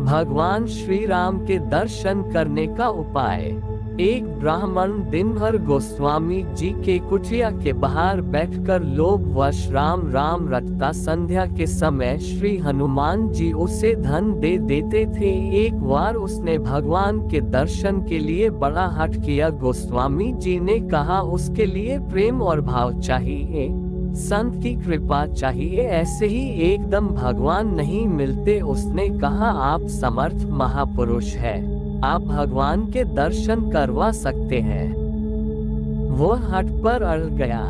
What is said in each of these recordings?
भगवान श्री राम के दर्शन करने का उपाय। एक ब्राह्मण दिन भर गोस्वामी जी के कुटिया के बाहर बैठकर लोभवश राम राम रटता। संध्या के समय श्री हनुमान जी उसे धन दे देते थे। एक बार उसने भगवान के दर्शन के लिए बड़ा हठ किया। गोस्वामी जी ने कहा उसके लिए प्रेम और भाव चाहिए, संत की कृपा चाहिए, ऐसे ही एकदम भगवान नहीं मिलते। उसने कहा आप समर्थ महापुरुष है, आप भगवान के दर्शन करवा सकते हैं। वो हट पर अड़ गया।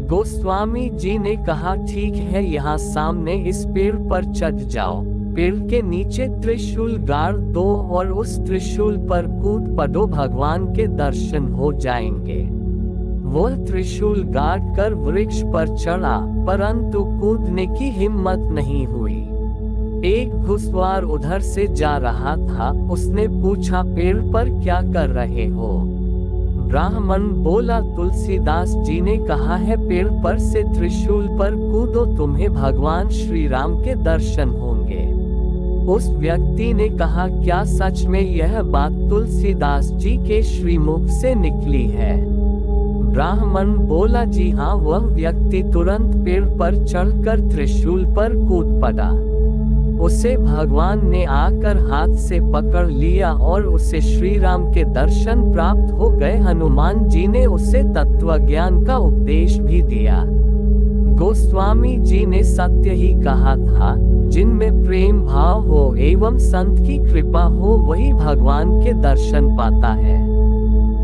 गोस्वामी जी ने कहा ठीक है, यहाँ सामने इस पेड़ पर चढ़ जाओ, पेड़ के नीचे त्रिशूल गाड़ दो और उस त्रिशूल पर कूद पड़ो, भगवान के दर्शन हो जाएंगे। वो त्रिशूल गाड़ कर वृक्ष पर चढ़ा, परंतु कूदने की हिम्मत नहीं हुई। एक घुसवार उधर से जा रहा था। उसने पूछा पेड़ पर क्या कर रहे हो? ब्राह्मण बोला तुलसीदास जी ने कहा है पेड़ पर से त्रिशूल पर कूदो, तुम्हें भगवान श्री राम के दर्शन होंगे। उस व्यक्ति ने कहा क्या सच में यह बात तुलसीदास जी के श्रीमुख से निकली है? ब्राह्मण बोला जी हाँ। वह व्यक्ति तुरंत पेड़ पर चढ़कर त्रिशूल पर कूद पड़ा। उसे भगवान ने आकर हाथ से पकड़ लिया और उसे श्री राम के दर्शन प्राप्त हो गए। हनुमान जी ने उसे तत्वज्ञान का उपदेश भी दिया। गोस्वामी जी ने सत्य ही कहा था, जिनमें प्रेम भाव हो एवं संत की कृपा हो वही भगवान के दर्शन पाता है।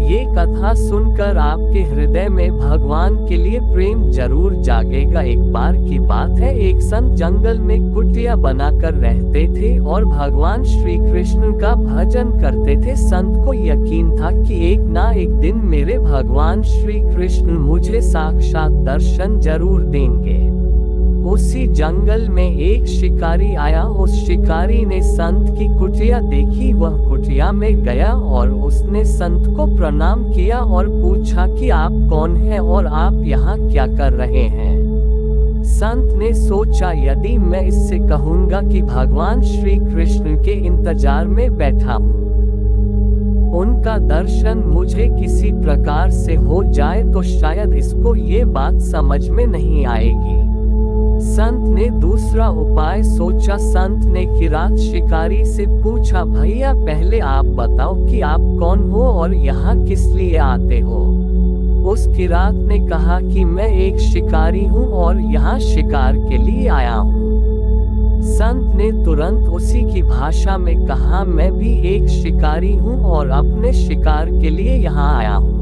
ये कथा सुनकर आपके हृदय में भगवान के लिए प्रेम जरूर जागेगा। एक बार की बात है, एक संत जंगल में कुटिया बनाकर रहते थे और भगवान श्री कृष्ण का भजन करते थे। संत को यकीन था कि एक ना एक दिन मेरे भगवान श्री कृष्ण मुझे साक्षात दर्शन जरूर देंगे। उसी जंगल में एक शिकारी आया। उस शिकारी ने संत की कुटिया देखी। वह कुटिया में गया और उसने संत को प्रणाम किया और पूछा कि आप कौन हैं और आप यहाँ क्या कर रहे हैं? संत ने सोचा यदि मैं इससे कहूँगा कि भगवान श्री कृष्ण के इंतजार में बैठा हूँ, उनका दर्शन मुझे किसी प्रकार से हो जाए तो शायद इसको ये बात समझ में नहीं आएगी। संत ने दूसरा उपाय सोचा। संत ने किरात शिकारी से पूछा भैया पहले आप बताओ कि आप कौन हो और यहाँ किस लिए आते हो? उस किरात ने कहा कि मैं एक शिकारी हूँ और यहाँ शिकार के लिए आया हूँ। संत ने तुरंत उसी की भाषा में कहा मैं भी एक शिकारी हूँ और अपने शिकार के लिए यहाँ आया हूँ।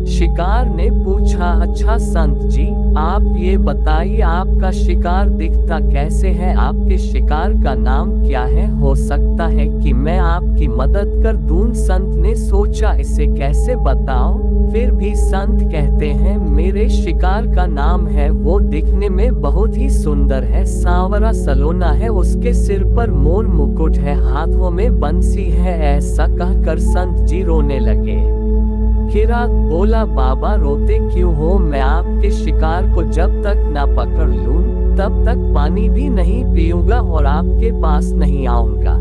शिकार ने पूछा अच्छा संत जी, आप ये बताइए आपका शिकार दिखता कैसे है? आपके शिकार का नाम क्या है? हो सकता है कि मैं आपकी मदद कर दूं। संत ने सोचा इसे कैसे बताऊं? फिर भी संत कहते हैं मेरे शिकार का नाम है, वो दिखने में बहुत ही सुंदर है, सांवरा सलोना है, उसके सिर पर मोर मुकुट है, हाथों में बंसी है। ऐसा कहकर संत जी रोने लगे। किरात बोला बाबा रोते क्यों हो? मैं आपके शिकार को जब तक ना पकड़ लूं तब तक पानी भी नहीं पीऊंगा और आपके पास नहीं आऊंगा।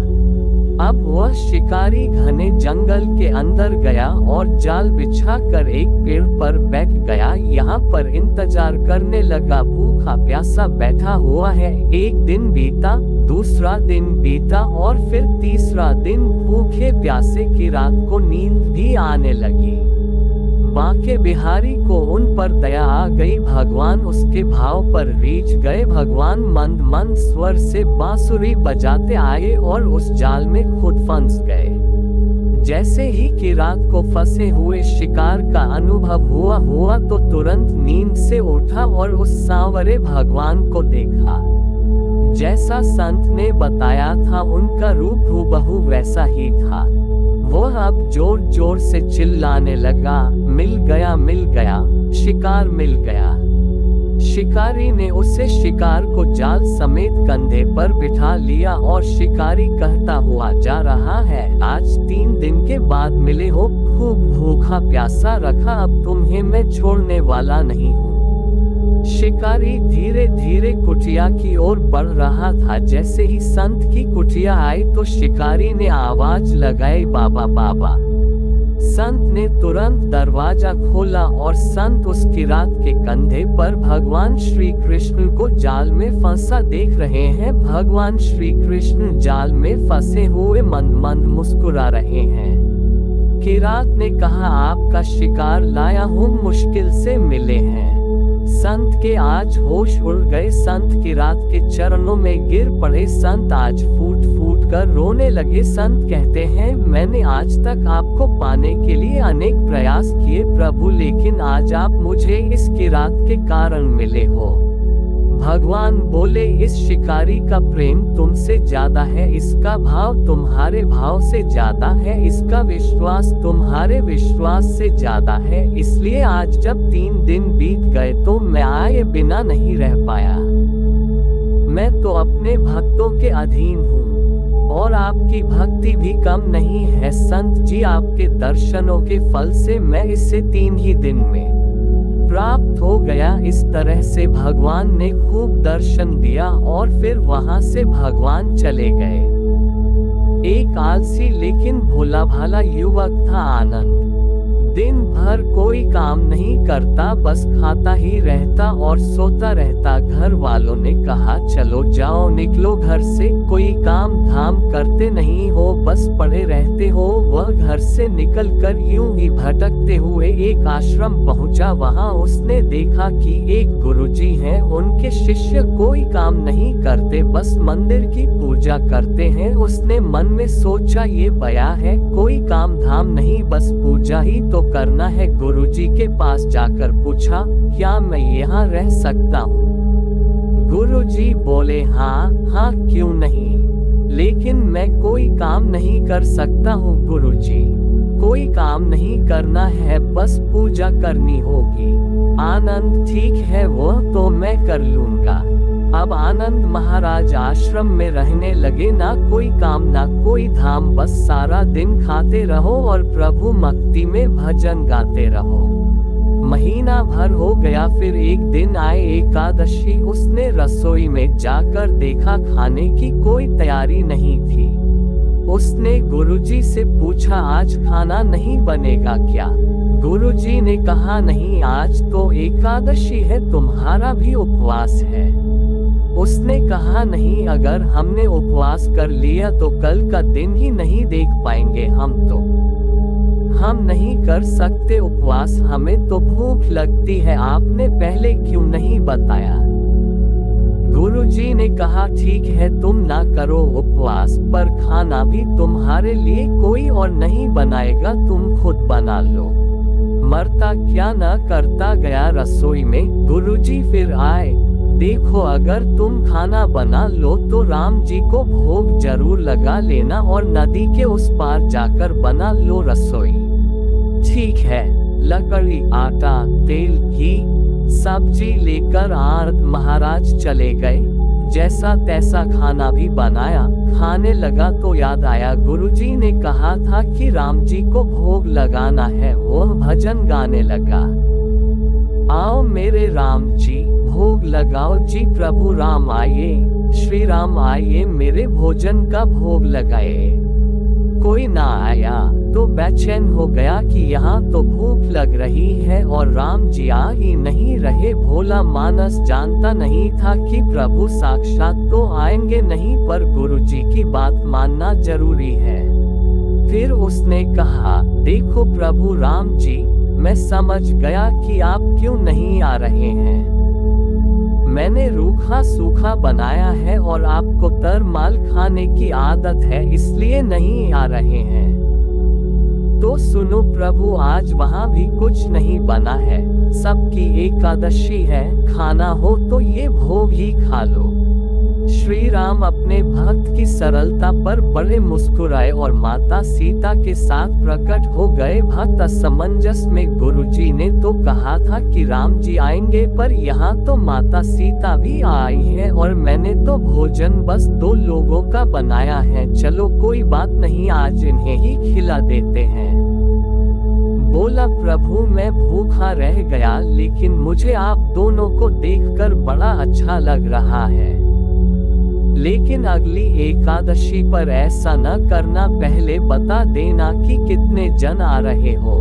अब वह शिकारी घने जंगल के अंदर गया और जाल बिछाकर एक पेड़ पर बैठ गया। यहाँ पर इंतजार करने लगा, भूखा प्यासा बैठा हुआ है। एक दिन बीता, दूसरा दिन बीता और फिर तीसरा दिन। भूखे प्यासे किरात को नींद भी आने लगी। बांके बिहारी को उन पर दया आ गई। भगवान उसके भाव पर रीझ गए। भगवान मंद मंद स्वर से बांसुरी बजाते आए और उस जाल में खुद फंस गए। जैसे ही किरात को फंसे हुए शिकार का अनुभव हुआ तो तुरंत नींद से उठा और उस सांवरे भगवान को देखा। जैसा संत ने बताया था उनका रूप हूबहू वैसा ही था। वह अब जोर जोर से चिल्लाने लगा, मिल गया मिल गया, शिकार मिल गया। शिकारी ने उसे शिकार को जाल समेत कंधे पर बिठा लिया और शिकारी कहता हुआ जा रहा है, आज 3 दिन के बाद मिले हो, खूब भूखा प्यासा रखा, अब तुम्हें मैं छोड़ने वाला नहीं हूँ। शिकारी धीरे धीरे कुटिया की ओर बढ़ रहा था। जैसे ही संत की कुटिया आई तो शिकारी ने आवाज लगाई, बाबा बाबा। संत ने तुरंत दरवाजा खोला और संत उस किरात के कंधे पर भगवान श्री कृष्ण को जाल में फंसा देख रहे हैं। भगवान श्री कृष्ण जाल में फंसे हुए मंद मंद मुस्कुरा रहे हैं। किरात ने कहा, आपका शिकार लाया हूँ, मुश्किल से मिले हैं। संत के आज होश उड़ गए। संत किरात के चरणों में गिर पड़े। संत आज फूट फूट कर रोने लगे। संत कहते हैं, मैंने आज तक आपको पाने के लिए अनेक प्रयास किए प्रभु, लेकिन आज आप मुझे इस किरात के कारण मिले हो। भगवान बोले, इस शिकारी का प्रेम तुमसे ज्यादा है, इसका भाव तुम्हारे भाव से ज्यादा है, इसका विश्वास तुम्हारे विश्वास से ज्यादा है। इसलिए आज जब 3 दिन बीत गए तो मैं आए बिना नहीं रह पाया। मैं तो अपने भक्तों के अधीन हूँ और आपकी भक्ति भी कम नहीं है संत जी। आपके दर्शनों के फल से मैं इसे 3 ही दिन में प्राप्त हो गया। इस तरह से भगवान ने खूब दर्शन दिया और फिर वहां से भगवान चले गए। एक आलसी लेकिन भोला भाला युवक था आनंद। दिन भर कोई काम नहीं करता, बस खाता ही रहता और सोता रहता। घर वालों ने कहा, चलो जाओ निकलो घर से, कोई काम धाम करते नहीं हो, बस पड़े रहते हो। वह घर से निकलकर यूं ही भटकते हुए एक आश्रम पहुंचा। वहां उसने देखा कि एक गुरुजी हैं, उनके शिष्य कोई काम नहीं करते, बस मंदिर की पूजा करते हैं। उसने मन में सोचा, ये बया है, कोई काम धाम नहीं, बस पूजा ही तो करना है। गुरुजी के पास जाकर पूछा, क्या मैं यहाँ रह सकता हूँ? गुरुजी बोले, हाँ हाँ क्यों नहीं, लेकिन मैं कोई काम नहीं कर सकता हूँ गुरुजी। कोई काम नहीं करना है, बस पूजा करनी होगी। आनंद, ठीक है वो तो मैं कर लूंगा। अब आनंद महाराज आश्रम में रहने लगे। ना कोई काम ना कोई धाम, बस सारा दिन खाते रहो और प्रभु भक्ति में भजन गाते रहो। महीना भर हो गया। फिर एक दिन आए एकादशी। उसने रसोई में जाकर देखा, खाने की कोई तैयारी नहीं थी। उसने गुरुजी से पूछा, आज खाना नहीं बनेगा क्या? गुरुजी ने कहा, नहीं, आज तो एकादशी है, तुम्हारा भी उपवास है। उसने कहा, नहीं, अगर हमने उपवास कर लिया तो कल का दिन ही नहीं देख पाएंगे हम नहीं कर सकते उपवास, हमें तो भूख लगती है, आपने पहले क्यों नहीं बताया? गुरुजी ने कहा, ठीक है तुम ना करो उपवास, पर खाना भी तुम्हारे लिए कोई और नहीं बनाएगा, तुम खुद बना लो। मरता क्या न करता गया रसोई में। गुरुजी फिर आए, देखो अगर तुम खाना बना लो तो राम जी को भोग जरूर लगा लेना और नदी के उस पार जाकर बना लो रसोई। ठीक है। लकड़ी, आटा, तेल, घी, सब्जी लेकर आनंद महाराज चले गए। जैसा तैसा खाना भी बनाया। खाने लगा तो याद आया, गुरुजी ने कहा था कि राम जी को भोग लगाना है। वह भजन गाने लगा, आओ मेरे राम जी भोग लगाओ जी, प्रभु राम आइए, श्री राम आइए, मेरे भोजन का भोग लगाए। कोई ना आया तो बेचैन हो गया कि यहाँ तो भूख लग रही है और राम जी आ ही नहीं रहे। भोला मानस जानता नहीं था कि प्रभु साक्षात तो आएंगे नहीं, पर गुरुजी की बात मानना जरूरी है। फिर उसने कहा, देखो प्रभु राम जी, मैं समझ गया कि आप क्यों नहीं आ रहे हैं। मैंने रूखा सूखा बनाया है और आपको तरमाल खाने की आदत है, इसलिए नहीं आ रहे हैं। तो सुनो प्रभु, आज वहाँ भी कुछ नहीं बना है, सबकी एकादशी है, खाना हो तो ये भोग ही खा लो। श्री राम अपने भक्त की सरलता पर बड़े मुस्कुराए और माता सीता के साथ प्रकट हो गए। भक्त असमंजस में, गुरुजी ने तो कहा था कि राम जी आएंगे, पर यहाँ तो माता सीता भी आई है और मैंने तो भोजन बस 2 लोगों का बनाया है। चलो कोई बात नहीं, आज इन्हें ही खिला देते हैं। बोला, प्रभु मैं भूखा रह गया, लेकिन मुझे आप दोनों को देखकर बड़ा अच्छा लग रहा है। लेकिन अगली एकादशी पर ऐसा न करना, पहले बता देना कि कितने जन आ रहे हो,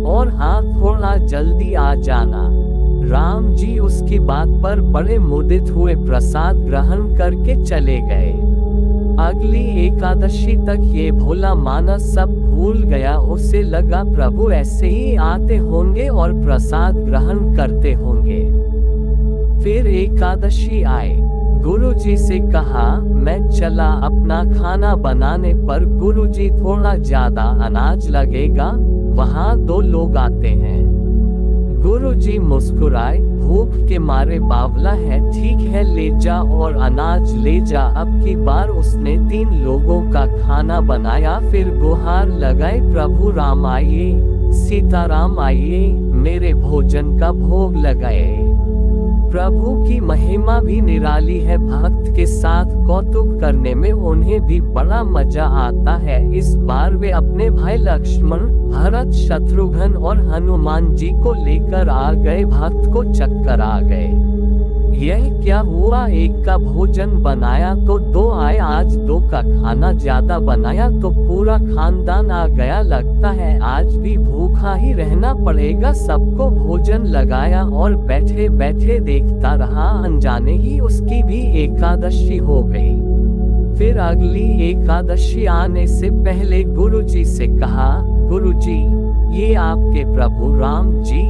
और हाँ थोड़ा जल्दी आ जाना। राम जी उसकी बात पर बड़े मुदित हुए, प्रसाद ग्रहण करके चले गए। अगली एकादशी तक ये भोला मानस सब भूल गया। उसे लगा प्रभु ऐसे ही आते होंगे और प्रसाद ग्रहण करते होंगे। फिर एकादशी आए। गुरुजी से कहा, मैं चला अपना खाना बनाने पर। गुरुजी, थोड़ा ज्यादा अनाज लगेगा, वहाँ 2 लोग आते हैं। गुरुजी मुस्कुराए, भूख के मारे बावला है, ठीक है ले जा और अनाज ले जा। अब की बार उसने 3 लोगों का खाना बनाया। फिर गुहार लगाए, प्रभु राम आइए, सीताराम आइए, मेरे भोजन का भोग लगाए। प्रभु की महिमा भी निराली है। भक्त के साथ कौतुक करने में उन्हें भी बड़ा मजा आता है। इस बार वे अपने भाई लक्ष्मण, भरत, शत्रुघ्न और हनुमान जी को लेकर आ गए। भक्त को चक्कर आ गए। यह क्या हुआ, एक का भोजन बनाया तो 2 आए, आज 2 का खाना ज्यादा बनाया तो पूरा खानदान आ गया। लगता है आज भी भूखा ही रहना पड़ेगा। सबको भोजन लगाया और बैठे बैठे देखता रहा। अनजाने ही उसकी भी एकादशी हो गई। फिर अगली एकादशी आने से पहले गुरुजी से कहा, गुरुजी, ये आपके प्रभु राम जी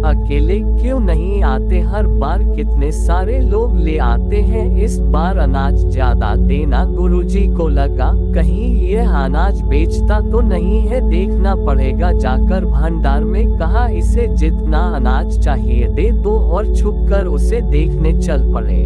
अकेले क्यों नहीं आते? हर बार कितने सारे लोग ले आते हैं, इस बार अनाज ज्यादा देना। गुरुजी को लगा कहीं यह अनाज बेचता तो नहीं है, देखना पड़ेगा। जाकर भंडार में कहा, इसे जितना अनाज चाहिए दे दो, और छुपकर उसे देखने चल पड़े।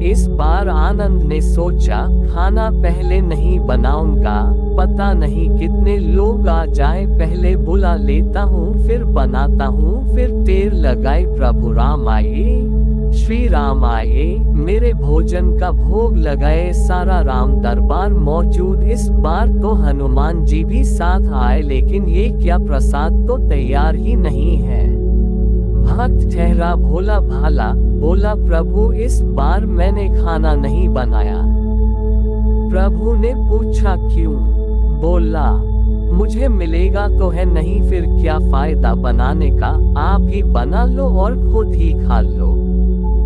इस बार आनंद ने सोचा, खाना पहले नहीं बनाऊंगा, पता नहीं कितने लोग आ जाएं, पहले बुला लेता हूँ फिर बनाता हूँ। फिर टेर लगाए, प्रभु राम आए, श्री राम आए, मेरे भोजन का भोग लगाए। सारा राम दरबार मौजूद। इस बार तो हनुमान जी भी साथ आए, लेकिन ये क्या, प्रसाद तो तैयार ही नहीं है। भक्त ठहरा भोला भाला, बोला, प्रभु इस बार मैंने खाना नहीं बनाया। प्रभु ने पूछा, क्यों? बोला, मुझे मिलेगा तो है नहीं, फिर क्या फायदा बनाने का, आप ही बना लो और खुद ही खा लो।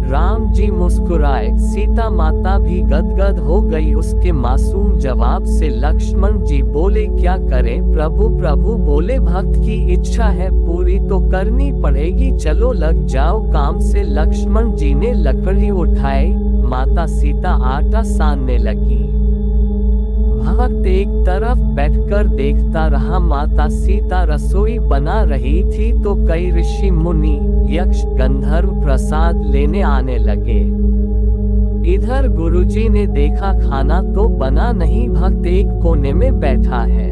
राम जी मुस्कुराए, सीता माता भी गदगद हो गई उसके मासूम जवाब से। लक्ष्मण जी बोले, क्या करें प्रभु? प्रभु बोले, भक्त की इच्छा है पूरी तो करनी पड़ेगी, चलो लग जाओ काम से। लक्ष्मण जी ने लकड़ी उठाई, माता सीता आटा सानने लगी। भक्त एक तरफ बैठकर देखता रहा। माता सीता रसोई बना रही थी तो कई ऋषि मुनि, यक्ष, गंधर्व प्रसाद लेने आने लगे। इधर गुरुजी ने देखा खाना तो बना नहीं, भक्त एक कोने में बैठा है।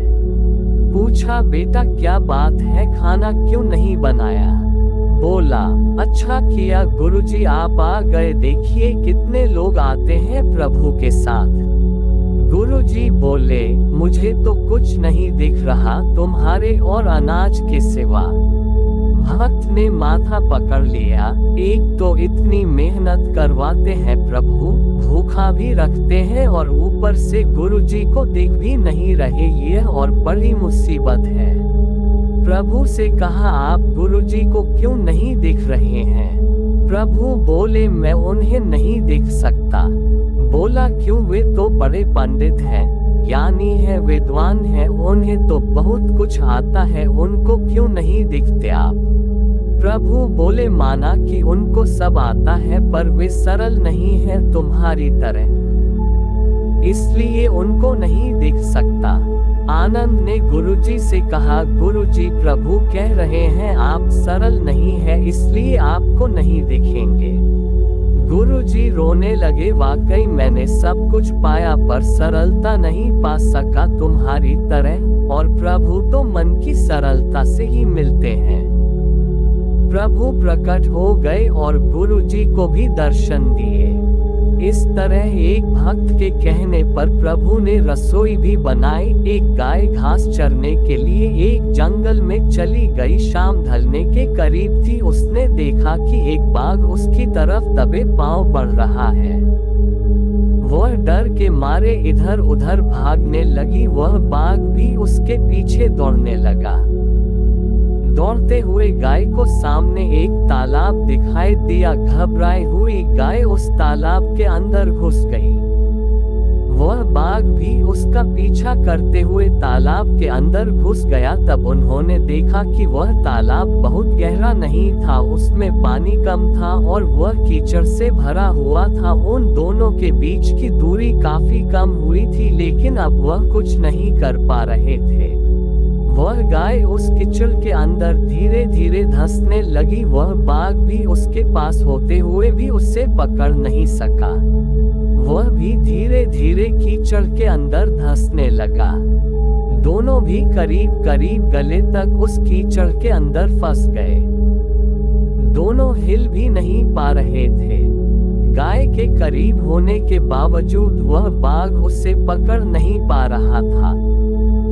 पूछा, बेटा क्या बात है, खाना क्यों नहीं बनाया? बोला, अच्छा किया गुरुजी आप आ गए, देखिए कितने लोग आते हैं प्रभु के साथ। गुरुजी बोले, मुझे तो कुछ नहीं दिख रहा तुम्हारे और अनाज के सिवा। भक्त ने माथा पकड़ लिया, एक तो इतनी मेहनत करवाते हैं प्रभु, भूखा भी रखते हैं और ऊपर से गुरुजी को दिख भी नहीं रहे, ये और बड़ी मुसीबत है। प्रभु से कहा, आप गुरुजी को क्यों नहीं दिख रहे हैं? प्रभु बोले, मैं उन्हें नहीं दिख सकता। बोला, क्यों? वे तो बड़े पंडित हैं, ज्ञानी है, विद्वान है, उन्हें तो बहुत कुछ आता है, उनको क्यों नहीं दिखते आप? प्रभु बोले, माना कि उनको सब आता है पर वे सरल नहीं है तुम्हारी तरह, इसलिए उनको नहीं दिख सकता। आनंद ने गुरुजी से कहा, गुरुजी प्रभु कह रहे हैं आप सरल नहीं है इसलिए आपको नहीं दिखेंगे। गुरुजी रोने लगे, वाकई मैंने सब कुछ पाया पर सरलता नहीं पा सका तुम्हारी तरह, और प्रभु तो मन की सरलता से ही मिलते हैं। प्रभु प्रकट हो गए और गुरुजी को भी दर्शन दिए। इस तरह एक भक्त के कहने पर प्रभु ने रसोई भी बनाई। एक गाय घास चरने के लिए एक जंगल में चली गई। शाम ढलने के करीब थी। उसने देखा कि एक बाघ उसकी तरफ दबे पांव बढ़ रहा है। वह डर के मारे इधर उधर भागने लगी। वह बाघ भी उसके पीछे दौड़ने लगा। दौड़ते हुए गाय को सामने एक तालाब दिखाई दिया। घबराई हुई गाय उस तालाब के अंदर घुस गई। वह बाघ भी उसका पीछा करते हुए तालाब के अंदर घुस गया। तब उन्होंने देखा कि वह तालाब बहुत गहरा नहीं था, उसमें पानी कम था और वह कीचड़ से भरा हुआ था। उन दोनों के बीच की दूरी काफी कम हुई थी, लेकिन अब वह कुछ नहीं कर पा रहे थे। वह गाय उस कीचड़ के अंदर धीरे धीरे धंसने लगी। वह बाघ भी उसके पास होते हुए भी उसे पकड़ नहीं सका। वह भी धीरे धीरे कीचड़ के अंदर धंसने लगा। दोनों भी करीब करीब गले तक उस कीचड़ के अंदर फंस गए। दोनों हिल भी नहीं पा रहे थे। गाय के करीब होने के बावजूद वह बाघ उसे पकड़ नहीं पा रहा था।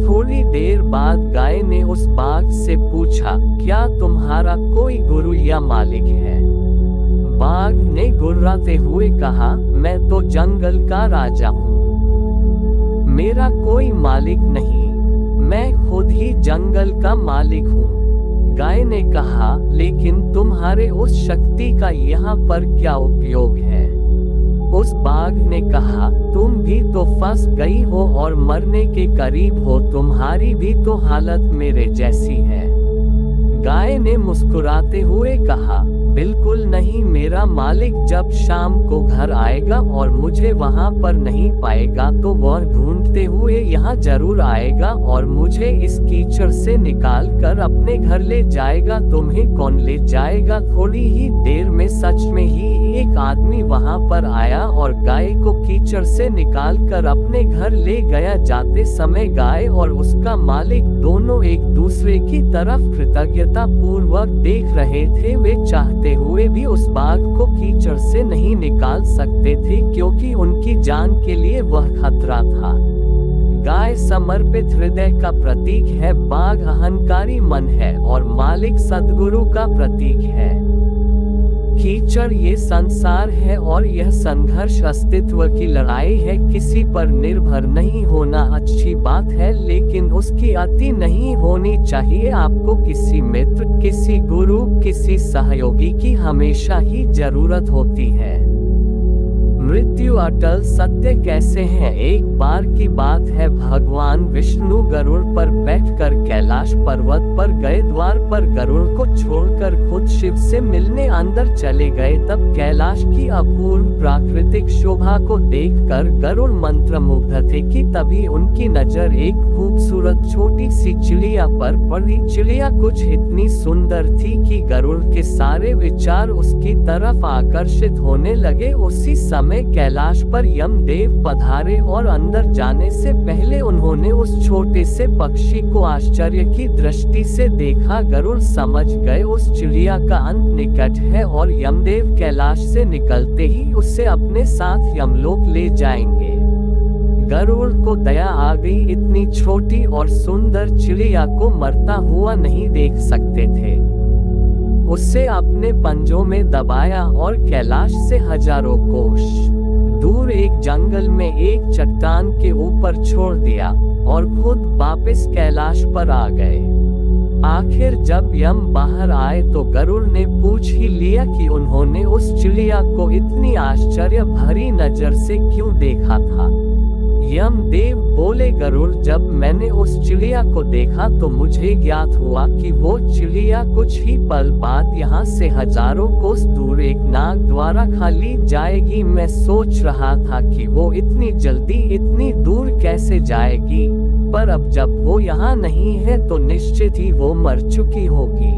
थोड़ी देर बाद गाय ने उस बाघ से पूछा, क्या तुम्हारा कोई गुरु या मालिक है? बाघ ने गुर्राते हुए कहा, मैं तो जंगल का राजा हूँ। मेरा कोई मालिक नहीं, मैं खुद ही जंगल का मालिक हूँ। गाय ने कहा, लेकिन तुम्हारे उस शक्ति का यहाँ पर क्या उपयोग है? उस बाघ ने कहा, तुम भी तो फंस गई हो और मरने के करीब हो। तुम्हारी भी तो हालत मेरे जैसी है। गाय ने मुस्कुराते हुए कहा, बिल्कुल नहीं। मेरा मालिक जब शाम को घर आएगा और मुझे वहां पर नहीं पाएगा तो वह ढूंढते हुए यहाँ जरूर आएगा और मुझे इस कीचड़ से निकाल कर अपने घर ले जाएगा। तुम्हें कौन ले जाएगा? थोड़ी ही देर में सच में ही एक आदमी वहां पर आया और गाय को कीचड़ से निकाल कर अपने घर ले गया। जाते समय गाय और उसका मालिक दोनों एक दूसरे की तरफ कृतज्ञता पूर्वक देख रहे थे। वे चाहते हुए भी उस बाघ को कीचड़ से नहीं निकाल सकते थे, क्योंकि उनकी जान के लिए वह खतरा था। गाय समर्पित हृदय का प्रतीक है, बाघ अहंकारी मन है और मालिक सद्गुरु का प्रतीक है। कीचड़ ये संसार है और यह संघर्ष अस्तित्व की लड़ाई है। किसी पर निर्भर नहीं होना अच्छी बात है, लेकिन उसकी अति नहीं होनी चाहिए। आपको किसी मित्र, किसी गुरु, किसी सहयोगी की हमेशा ही जरूरत होती है। मृत्यु अटल सत्य कैसे है? एक बार की बात है, भगवान विष्णु गरुड़ पर बैठकर कैलाश पर्वत पर गए। द्वार पर गरुड़ को छोड़कर खुद शिव से मिलने अंदर चले गए। तब कैलाश की अपूर्व प्राकृतिक शोभा को देखकर गरुड़ मंत्रमुग्ध थे कि तभी उनकी नजर एक खूबसूरत छोटी सी चिड़िया पर पड़ी। चिड़िया कुछ इतनी सुंदर थी कि गरुड़ के सारे विचार उसकी तरफ आकर्षित होने लगे। उसी समय कैलाश पर यमदेव पधारे और अंदर जाने से पहले उन्होंने उस छोटे से पक्षी को आश्चर्य की दृष्टि से देखा। गरुड़ समझ गए उस चिड़िया का अंत निकट है और यमदेव कैलाश से निकलते ही उसे अपने साथ यमलोक ले जाएंगे। गरुड़ को दया आ गई। इतनी छोटी और सुंदर चिड़िया को मरता हुआ नहीं देख सकते थे। उसे अपने पंजों में दबाया और कैलाश से हजारों कोस दूर एक जंगल में एक चट्टान के ऊपर छोड़ दिया और खुद वापस कैलाश पर आ गए। आखिर जब यम बाहर आए तो गरुड़ ने पूछ ही लिया कि उन्होंने उस चिड़िया को इतनी आश्चर्य भरी नजर से क्यों देखा था। यमदेव बोले, गरुड़, जब मैंने उस चिड़िया को देखा तो मुझे ज्ञात हुआ कि वो चिड़िया कुछ ही पल बाद यहाँ से हजारों कोस दूर एक नाग द्वारा खा ली जाएगी। मैं सोच रहा था कि वो इतनी जल्दी इतनी दूर कैसे जाएगी, पर अब जब वो यहाँ नहीं है तो निश्चित ही वो मर चुकी होगी।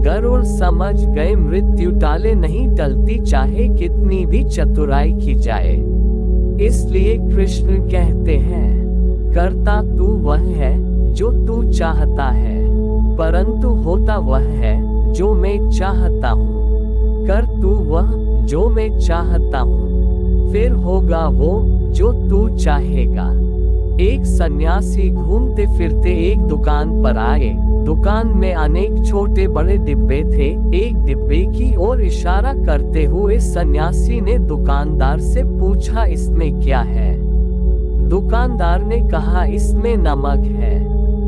गरुड़ समझ गए मृत्यु टाले नहीं टलती, चाहे कितनी भी चतुराई की जाए। इसलिए कृष्ण कहते हैं, करता तू वह है जो तू चाहता है, परंतु होता वह है जो मैं चाहता हूँ। कर तू वह जो मैं चाहता हूँ, फिर होगा वो जो तू चाहेगा। एक सन्यासी घूमते फिरते एक दुकान पर आए। दुकान में अनेक छोटे बड़े डिब्बे थे। एक डिब्बे की ओर इशारा करते हुए सन्यासी ने दुकानदार से पूछा, इसमें क्या है? दुकानदार ने कहा, इसमें नमक है।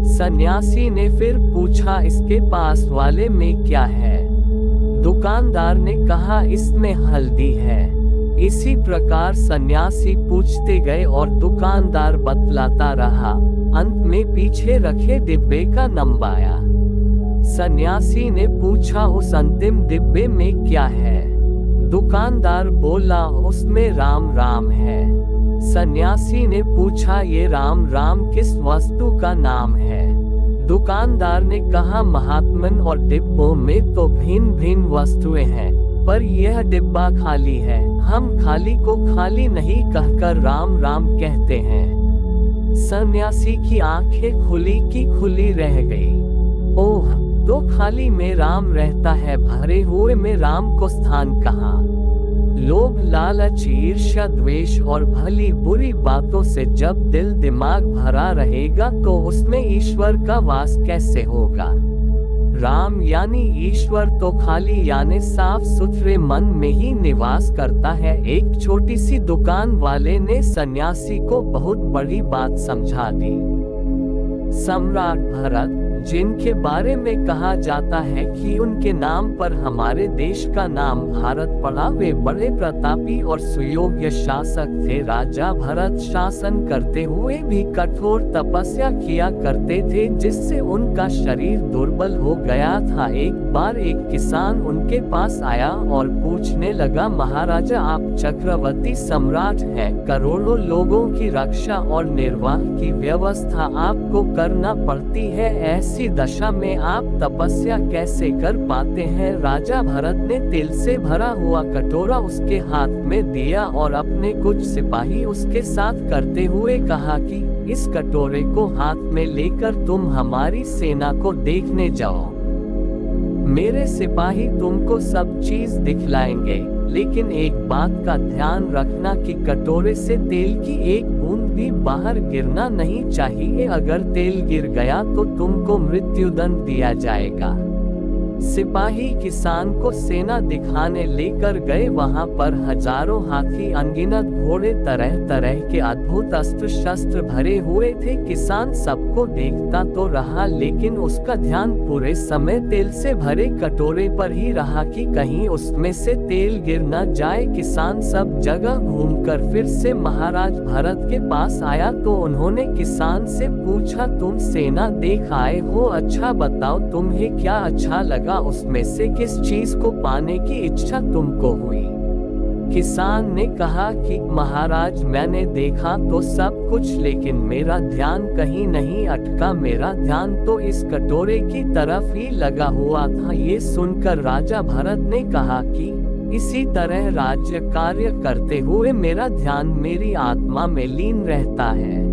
सन्यासी ने फिर पूछा, इसके पास वाले में क्या है? दुकानदार ने कहा, इसमें हल्दी है। इसी प्रकार सन्यासी पूछते गए और दुकानदार बतलाता रहा। अंत में पीछे रखे डिब्बे का नंबर आया। सन्यासी ने पूछा, उस अंतिम डिब्बे में क्या है? दुकानदार बोला, उसमें राम राम है। सन्यासी ने पूछा, ये राम राम किस वस्तु का नाम है? दुकानदार ने कहा, महात्मन और डिब्बों में तो भिन्न भिन्न वस्तुएं हैं, पर यह डिब्बा खाली है। हम खाली को खाली नहीं कहकर राम राम कहते हैं। सन्यासी की आंखें खुली की खुली रह गई। ओह, तो खाली में राम रहता है, भरे हुए में राम को स्थान कहाँ? लोभ, लालच, ईर्ष्या, द्वेष और भली बुरी बातों से जब दिल दिमाग भरा रहेगा तो उसमें ईश्वर का वास कैसे होगा? राम यानी ईश्वर तो खाली यानी साफ सुथरे मन में ही निवास करता है। एक छोटी सी दुकान वाले ने सन्यासी को बहुत बड़ी बात समझा दी। सम्राट भरत, जिनके बारे में कहा जाता है कि उनके नाम पर हमारे देश का नाम भारत पड़ा, वे बड़े प्रतापी और सुयोग्य शासक थे। राजा भरत शासन करते हुए भी कठोर तपस्या किया करते थे, जिससे उनका शरीर दुर्बल हो गया था। एक बार एक किसान उनके पास आया और पूछने लगा, महाराजा, आप चक्रवर्ती सम्राट हैं, करोड़ों लोगों की रक्षा और निर्वाह की व्यवस्था आपको करना पड़ती है, ऐसी दशा में आप तपस्या कैसे कर पाते हैं? राजा भरत ने तिल से भरा हुआ कटोरा उसके हाथ में दिया और अपने कुछ सिपाही उसके साथ करते हुए कहा कि इस कटोरे को हाथ में लेकर तुम हमारी सेना को देखने जाओ। मेरे सिपाही तुमको सब चीज दिखलाएंगे, लेकिन एक बात का ध्यान रखना कि कटोरे से तेल की एक बूंद भी बाहर गिरना नहीं चाहिए। अगर तेल गिर गया तो तुमको मृत्युदंड दिया जाएगा। सिपाही किसान को सेना दिखाने लेकर गए। वहां पर हजारों हाथी, अनगिनत घोड़े, तरह तरह के अद्भुत अस्त्र शस्त्र भरे हुए थे। किसान सबको देखता तो रहा, लेकिन उसका ध्यान पूरे समय तेल से भरे कटोरे पर ही रहा कि कहीं उसमें से तेल गिर न जाए। किसान सब जगह घूमकर फिर से महाराज भरत के पास आया तो उन्होंने किसान से पूछा, तुम सेना देख आए हो, अच्छा बताओ तुम्हें क्या अच्छा लगा? उसमें से किस चीज को पाने की इच्छा तुमको हुई? किसान ने कहा कि महाराज, मैंने देखा तो सब कुछ, लेकिन मेरा ध्यान कहीं नहीं अटका। मेरा ध्यान तो इस कटोरे की तरफ ही लगा हुआ था। ये सुनकर राजा भरत ने कहा कि इसी तरह राज्य कार्य करते हुए मेरा ध्यान मेरी आत्मा में लीन रहता है।